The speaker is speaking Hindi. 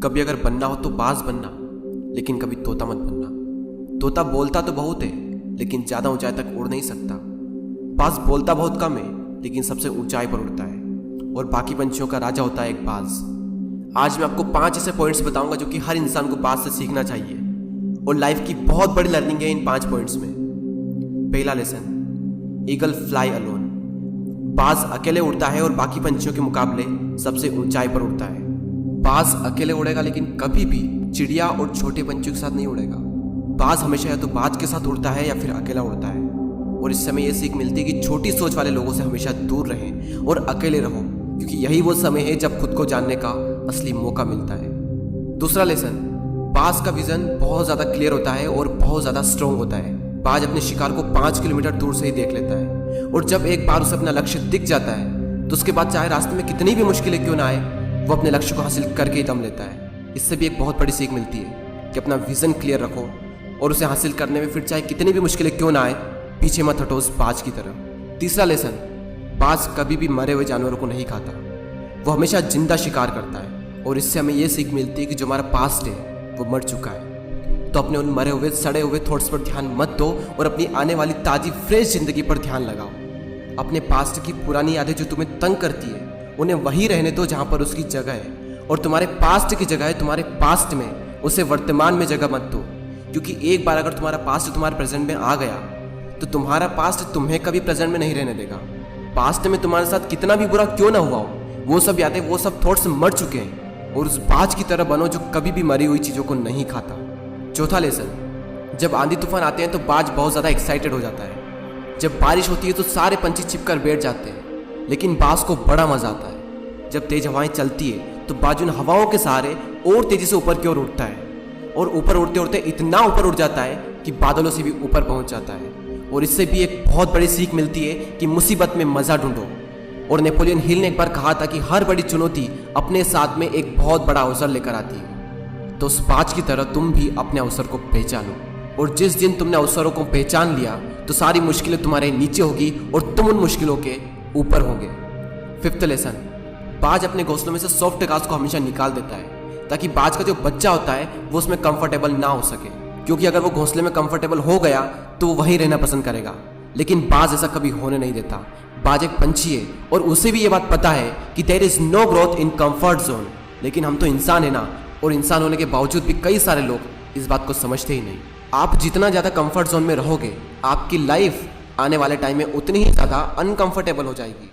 कभी अगर बनना हो तो बाज बनना, लेकिन कभी तोता मत बनना। तोता बोलता तो बहुत है, लेकिन ज़्यादा ऊंचाई तक उड़ नहीं सकता। बाज बोलता बहुत कम है, लेकिन सबसे ऊंचाई पर उड़ता है, और बाकी पंछियों का राजा होता है एक बाज। आज मैं आपको 5 ऐसे पॉइंट्स बताऊंगा जो कि हर इंसान को बाज से सीखना चाहिए, और लाइफ की बहुत बड़ी लर्निंग है इन 5 पॉइंट्स में। पहला लेसन, ईगल फ्लाई अलोन। बाज अकेले उड़ता है और बाकी पंछियों के मुकाबले सबसे ऊंचाई पर उड़ता है। बाज अकेले उड़ेगा, लेकिन कभी भी चिड़िया और छोटे पंछियों के साथ नहीं उड़ेगा। बाज हमेशा या तो बाज के साथ उड़ता है या फिर अकेला उड़ता है, और इससे हमें यह सीख मिलती है कि छोटी सोच वाले लोगों से हमेशा दूर रहें और अकेले रहो, क्योंकि यही वो समय है जब खुद को जानने का असली मौका मिलता है। दूसरा लेसन, बाज का विजन बहुत ज़्यादा क्लियर होता है और बहुत ज़्यादा स्ट्रॉन्ग होता है। बाज अपने शिकार को 5 किलोमीटर दूर से ही देख लेता है, और जब एक बार उसे अपना लक्ष्य दिख जाता है तो उसके बाद चाहे रास्ते में कितनी भी मुश्किलें क्यों ना आए, वो अपने लक्ष्य को हासिल करके ही दम लेता है। इससे भी एक बहुत बड़ी सीख मिलती है कि अपना विजन क्लियर रखो, और उसे हासिल करने में फिर चाहे कितनी भी मुश्किलें क्यों ना आए, पीछे मत हटो उस बाज की तरफ। तीसरा लेसन, बाज कभी भी मरे हुए जानवरों को नहीं खाता, वो हमेशा जिंदा शिकार करता है, और इससे हमें यह सीख मिलती है कि जो हमारा पास्ट है वो मर चुका है, तो अपने उन मरे हुए सड़े हुए थॉट्स पर ध्यान मत दो और अपनी आने वाली ताज़ी फ्रेश जिंदगी पर ध्यान लगाओ। अपने पास्ट की पुरानी यादें जो तुम्हें तंग करती है उन्हें वहीं रहने दो जहाँ पर उसकी जगह है, और तुम्हारे पास्ट की जगह है तुम्हारे पास्ट में, उसे वर्तमान में जगह मत दो। क्योंकि एक बार अगर तुम्हारा पास्ट तुम्हारे प्रेजेंट में आ गया तो तुम्हारा पास्ट तुम्हें कभी प्रेजेंट में नहीं रहने देगा। पास्ट में तुम्हारे साथ कितना भी बुरा क्यों ना हुआ हो, वो सब यादें, वो सब थॉट्स मर चुके हैं, और उस बाज की तरह बनो जो कभी भी मरी हुई चीज़ों को नहीं खाता। चौथा लेसन, जब आंधी तूफान आते हैं तो बाज बहुत ज़्यादा एक्साइटेड हो जाता है। जब बारिश होती है तो सारे पंछी छिपकर बैठ जाते हैं, लेकिन बाज को बड़ा मजा आता है। जब तेज हवाएं चलती है तो बाज उन हवाओं के सहारे और तेजी से ऊपर की ओर उठता है, और ऊपर उड़ते उड़ते इतना ऊपर उड़ जाता है कि बादलों से भी ऊपर पहुंच जाता है। और इससे भी एक बहुत बड़ी सीख मिलती है कि मुसीबत में मजा ढूंढो। और नेपोलियन हिल ने एक बार कहा था कि हर बड़ी चुनौती अपने साथ में एक बहुत बड़ा अवसर लेकर आती है। तो उस बाज की तरह तुम भी अपने अवसर को पहचानो, और जिस दिन तुमने अवसरों को पहचान लिया तो सारी मुश्किलें तुम्हारे नीचे होगी और तुम उन मुश्किलों के ऊपर होगे। फिफ्थ लेसन, बाज अपने घोंसलों में से सॉफ्ट घास को हमेशा निकाल देता है, ताकि बाज का जो बच्चा होता है वो उसमें कंफर्टेबल ना हो सके, क्योंकि अगर वो घोंसले में कंफर्टेबल हो गया तो वो वहीं रहना पसंद करेगा। लेकिन बाज ऐसा कभी होने नहीं देता। बाज एक पंछी है और उसे भी ये बात पता है कि there is no growth in comfort zone. लेकिन हम तो इंसान है ना, और इंसान होने के बावजूद भी कई सारे लोग इस बात को समझते ही नहीं। आप जितना ज़्यादा कंफर्ट जोन में रहोगे, आपकी लाइफ आने वाले टाइम में उतनी ही ज़्यादा अनकंफर्टेबल हो जाएगी।